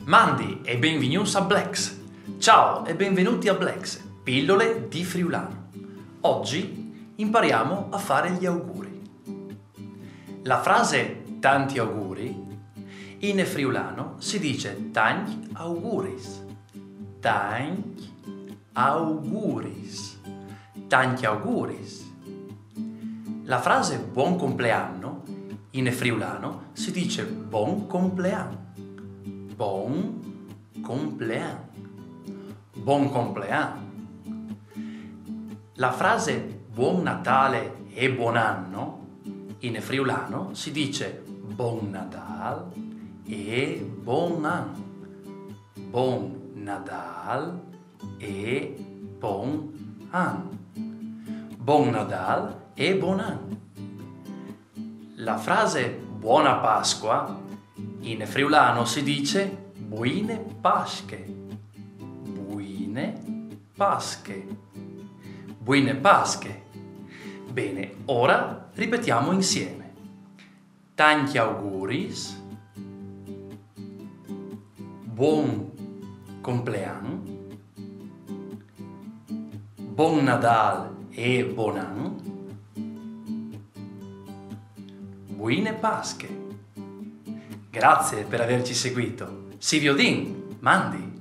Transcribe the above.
Mandi e benvenuti a Blex. Ciao e benvenuti a Blex, pillole di friulano. Oggi impariamo a fare gli auguri. La frase tanti auguri in friulano si dice tanti auguris. Tanti auguris. Tanti auguris. La frase buon compleanno in friulano si dice bon compleanno. Bon compleanno. Buon compleanno. La frase buon Natale e buon anno in friulano si dice bon Nadal e buon anno. Bon Nadal e buon anno. Buon Nadal e buon anno. La frase buona Pasqua in friulano si dice buine pasche. Buine pasche. Buine pasche. Bene, ora ripetiamo insieme. Tanti auguris. Buon compleanno. Buon Nadal e buon anno. Buine pasche. Grazie per averci seguito. Si viodin, mandi!